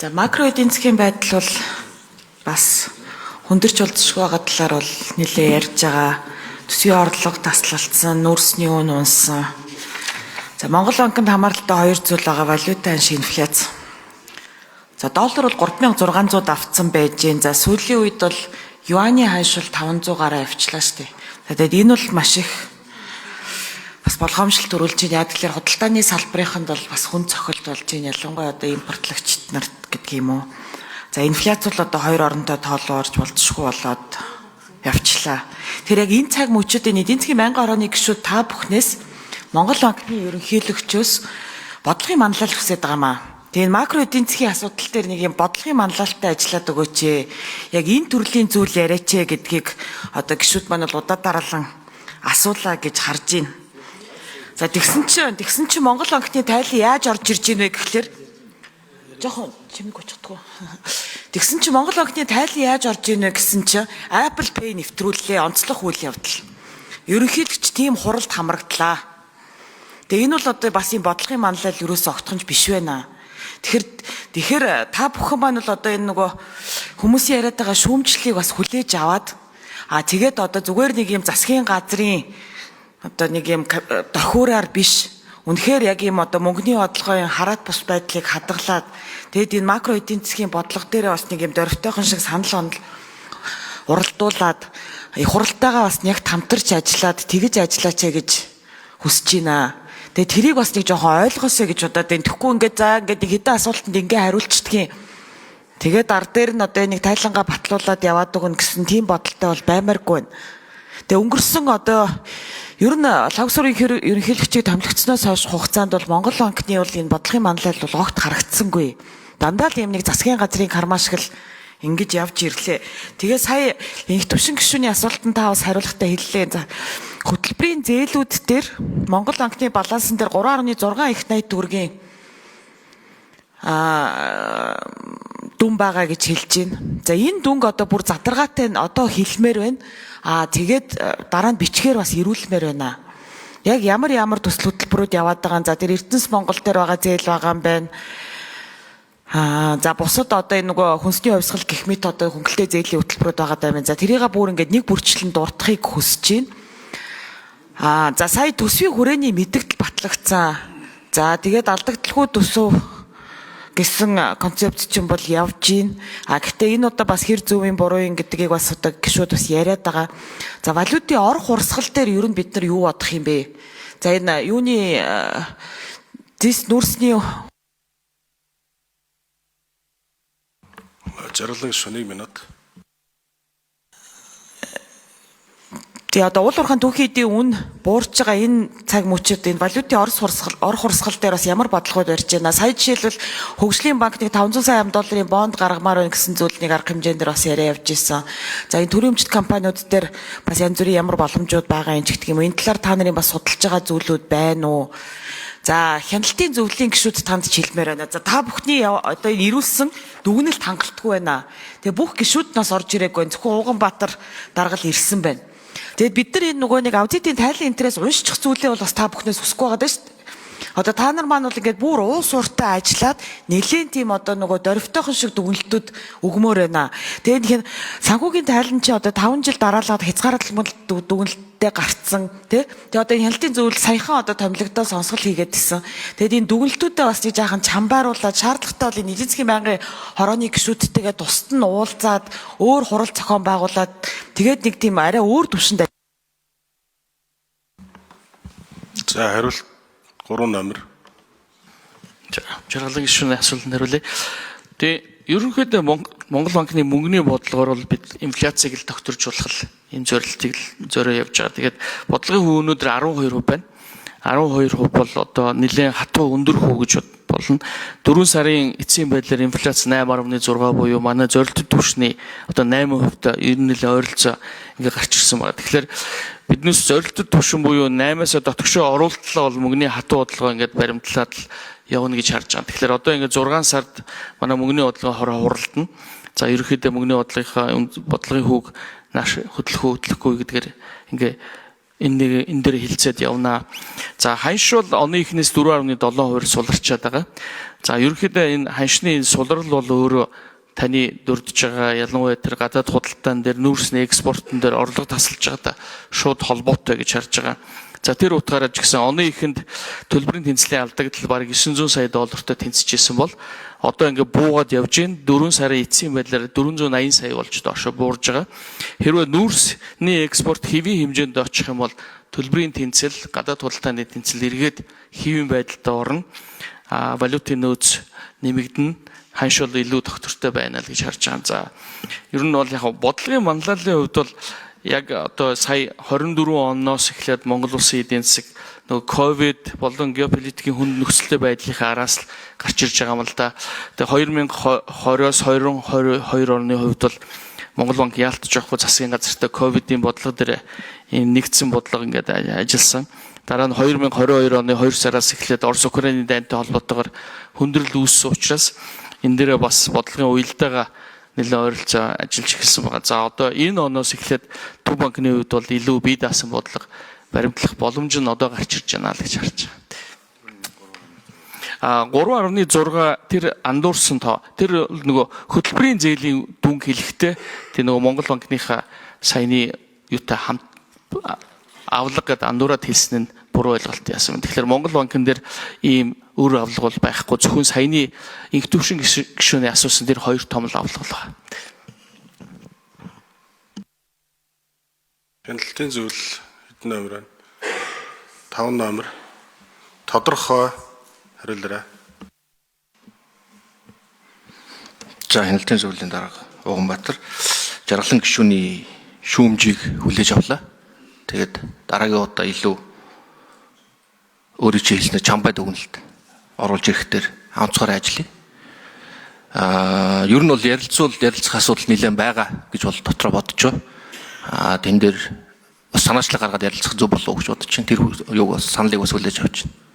За макро эдийн засгийн байдал бол бас хүндэрч болзошгүй байгаа талаар бол нэлээд ярьж байгаа. Төсвийн орлого таслалцсан, нүүрсний үн унсан. За Монгол банкнд хамааралтай хоёр зүйл байгаа: валютын анш, инфляц. За доллар бол 3600 авцсан байж гэн. За сүүлийн үед бол юаний ханш бол 500 гараа авчлаа шүү дээ. Тэгээд энэ бол маш их бас болгоомжлолт төрүүлж байна. Яг тэгэхээр худалдааны салбарынханд бол бас хүн цохилт болж байна. Ялангуяа одоо импортлагчид нарт гэдэг юм уу. За инфляц бол одоо хоёр оронтой тоолоорж болцсохгүй болоод явчлаа. Тэр яг энэ цаг мөчөд эдийн засгийн мянган орооны гишүүд та бүхнээс Монгол банкны ерөнхийлөгчөөс бодлогын манлайлал хүсэж байгаа маа. Тэгээд макро эдийн засгийн асуудал дээр нэг юм бодлогын манлайлалтай ажиллаад өгөөч ээ. Яг энэ төрлийн зүйл яриач ээ гэдгийг одоо гишүүд маань бол удаа дараалан асуулаа гэж харж байна. За тэгсэн чинь Монгол банкны тайлан яаж орж ирж ийн вэ гэхлээр жоохон чимэг очихдгүй. Тэгсэн чинь Монгол банкны тайлан яаж орж ийн вэ гэсэн чинь Apple Pay нэвтрүүллээ, онцлог үйл явдал. Ерөнхийдөө тийм хуралд хамрагдлаа. Тэгээ энэ бол одоо бас юм бодлогын манлайлал юусоо огтхонч биш байна. Тэгэхээр та бүхэн маань бол одоо энэ нөгөө хүмүүсийн яриад байгаа шүүмжлэлийг бас хүлээж аваад тэгээд одоо зүгээр нэг юм засгийн газрын одоо нэг юм дохиураар биш, үнэхээр яг юм одоо мөнгөний бодлогын хараат бус байдлыг хадгалаад тэгээд энэ макро эдийн засгийн бодлого дээр бас нэг юм дөрвтойхон шиг санал уралдуулад хуралтайгаа бас яг тамтарч ажиллаад тэгж ажиллаач гэж хүсэж байна. Тэгээд тэрийг бас нэг жоохон ойлгоосэй гэж удаад энэ тэгэхгүй ингээд за ингээд нэг хэдэн асуултанд ингээ хариулцдгийг. Тэгээд ар дээр нь одоо нэг тайлангаа батлуулаад яваад өгнө гэсэн тийм бодолтой бол баймааргүй байна. Тэгээ өнгөрсөн одоо ер нь лагсурын ерөнхийлөгчийг томилогдсноос хойш хугацаанд бол Монгол банкны бол энэ бодлогын манлайлал бол огт харагдсангүй. Дандаа л юм нэг засгийн газрын кармашиг л ингэж явж ирлээ. Тэгээ сая инх төвшин гишүүний асуултанд та бас хариулахтаа хэллээ. За хөтөлбөрийн зээлүүд дээр Монгол банкны балансан дээр 3.6 их 80 төгрөгийн дүн байгаа гэж хэлж байна. За энэ дүнг одоо бүр задаргаатай одоо хэлмээр байна. Тэгээд дараа нь бичгээр бас ирүүлмээр байна. Яг ямар төсөл хөтөлбөрүүд яваад байгаа. За тэр Эрдэнэс Монгол дээр байгаа зээл байгаа юм байна. За бусад одоо энэ нөгөө хүнсний хувьсгал гэх мэт одоо хөнгөлтэй зээлийн хөтөлбөрүүд байгаа юм. За тэрийг бүр ингээд нэг бүрчлэн дуртахыг хүсэж байна. За сая төсвийн хүрээний мэдэгдэл батлагдсан. За тэгээд алдагдaltaгүй төсөв гэсэн концепц чинь бол явж байна. Гэхдээ энэ одоо бас хэр зөв юм буруу юм гэдгийг бас одоо гişүүд бас яриад байгаа. За валютын ор хурсгал дээр ер нь бид нар юу бодох юм бэ? За энэ юуны нүүрсний Жаргалан шөнийн минут. Тэгээ одоо уул уурхайн түүхийн эдийн үн буурч байгаа энэ цаг мөчид энэ валютын ор хурсгал дээр бас ямар бодлогод барьж байна. Сая жишээлбэл хөгжлийн банк нэг 500 сая долларын бонд гаргамаар байна гэсэн зүйлнийг арга хэмжээнд дээр бас яриа явж исэн. За энэ төрийн өмчт компаниуд дээр бас янз бүрийн ямар боломжууд байгаа юм ч гэх юм. Энэ талаар та нарын бас судалж байгаа зүйлүүд байна уу? За хяналтын зөвлөлийн гишүүд танд хэлмээр байна. За та бүхний одоо ирүүлсэн дүгнэлт хангалтгүй байна. Тэгээ бүх гишүүд нас орж ирээгүй. Зөвхөн Ууганбаатар даргал ирсэн байна. Тэгэд бид нар энэ нөгөө нэг аудитын тайлан интерес уншчих зүйлээ бол бас та бүхнээс хүсэхгүй байгаа даа шүү дээ. Одоо та нар маань бол ингээд бүр уус ууртай ажиллаад нэлээд тийм одоо нөгөө дөрвтойхон шиг дүгнэлтүүд өгмөр байна. Тэгээд санхүүгийн тайлан чи одоо 5 жил дараалаад хязгаарлалт дүгнэлттэй гарцсан тий. Тэгээд одоо хяналтын зөвлөл саяхан одоо томилогдоо сонсгол хийгээд гисэн. Тэгээд энэ дүгнэлтүүдээ бас нэг жаахан чамбааруулаад шаардлагатай бол энэ эдийн засгийн байнгын хорооны гишүүдтэйгээ тусад нь уулзаад өөр хурал зохион байгуулад тэгээд нэг тийм арай өөр түвшинд. За хариулт 3 номер. Жаргалан гишүүний асуултанд хариулъя. Тэгээ ерөнхийдөө Монгол банкны мөнгөний бодлогоор бол бид инфляцийг л тогтворжуулах энэ зорилтыг л зорио явж байгаа. Тэгээд бодлогын хувь өнөөдөр 12% байна. 12% бол одоо нэлээд хатуу өндөр хүү гэж болно. 4 сарын эцсийн байдлаар инфляц 8.6 буюу манай зорилттой түвшний одоо 8% ер нь нэлээд ойролцоо ингээ гарч ирсэн байна. Тэгэхээр биднээс зорилттой түвшин буюу 8-аас дотогшоо оруулалтлаа бол мөнгөний хатуу бодлого ингээд баримтлаад л явна гэж харж байгаа. Тэгэхээр одоо ингээд 6 сард манай мөнгөний бодлогын хороо хуралдана. За ерөнхийдөө мөнгөний бодлогын хүүг нааш хөдлөхгүй гэдгээр ингээ энэ дээр хилцээд явнаа. За ханш бол оны эхнээс 4.7% суларчаад байгаа. За ерөнхийдөө энэ ханшны сулрал бол өөрөө таны дурдж байгаа ялангуяа тэр гадаад худалдаан дээр нүүрсний экспортон дээр орлого тасалж байгаадаа шууд холбоотой гэж харж байгаа. За тэр утгаараа ч гэсэн оны эхэнд төлбөрийн тэнцлийн алдагдал бараг 900 сая доллартай тэнцэжсэн бол одоо ингээд буугаад явж гин 4 сарын эцсийн байдлаар 480 сая болж доошо буурж байгаа. Хэрвээ нүүрсний экспорт хэвийн хэмжээнд очих юм бол төлбөрийн тэнцэл, гадаад худалдааны тэнцэл эргээд хэвийн байдалтай орно. Валютын нөөц нэмэгдэнэ. Ханш бол илүү тогтвортой байна л гэж харж байгаа. За ер нь бол яг бодлогын манлайлалын хувьд бол яг одоо сая 24 оноос эхлээд Монгол улсын эдийн засаг нөгөө ковид болон геополитикийн хүнд нөхцөлтэй байдлынхаа араас л гарч ирж байгаа юм л да. Тэгээ 2020-оос 2022 оны хувьд бол Монгол банк яалтч явахгүй засгийн газартай ковидын бодлого дээр энэ нэгдсэн бодлого ингээд ажилласан. Дараа нь 2022 оны 2 сараас эхлээд Орос Украины дайнтай холбоотойгоор хүндрэл үүссэн учраас энэ дээрээ бас бодлогын уялдаагаа нэлээд ойролцоо ажиллаж эхэлсэн байгаа. За одоо энэ оноос эхлээд Төв банкны хувьд бол илүү бие даасан бодлого баримтлах боломж нь одоо гарч ирж байна л гэж харж байгаа. 3.6 тэр андуурсан тоо. Тэр нөгөө хөтөлбөрийн зээлийн дүнг хэлэхдээ тэр нөгөө Монгол банкныхаа саяны юутай хамт авлага гэдэг андуураад хэлсэн нь буруу ойлголт яасан юм. Тэгэхээр Монгол банкн дээр ийм өөр авлага бол байхгүй. Зөвхөн саяны инх төвшин гишүүний асуусан тэр 2 том л авлага байна. Хяналтын зүйл хэдэн номер байна? 5 номер. Тодорхой хариулаарай. За хяналтын зүйлийн дарга Уганбаатар жаргалан гишүүний шүүмжийг хүлээж авлаа. Тэгээд дараагийн удаа илүү өөрийн хэлснээр чамбай дүгнэлт оруулж ирэхээр онцгой ажиллая. Ер нь бол ярилцах асуудал нэлээд байгаа гэж бол дотроо бодож байна. Тэн дээр бас санаачлаг гаргаад ярилцах зөв болов уу гэж бодож байна. Тэр юуг бас саналыг бас хүлээж авч байна.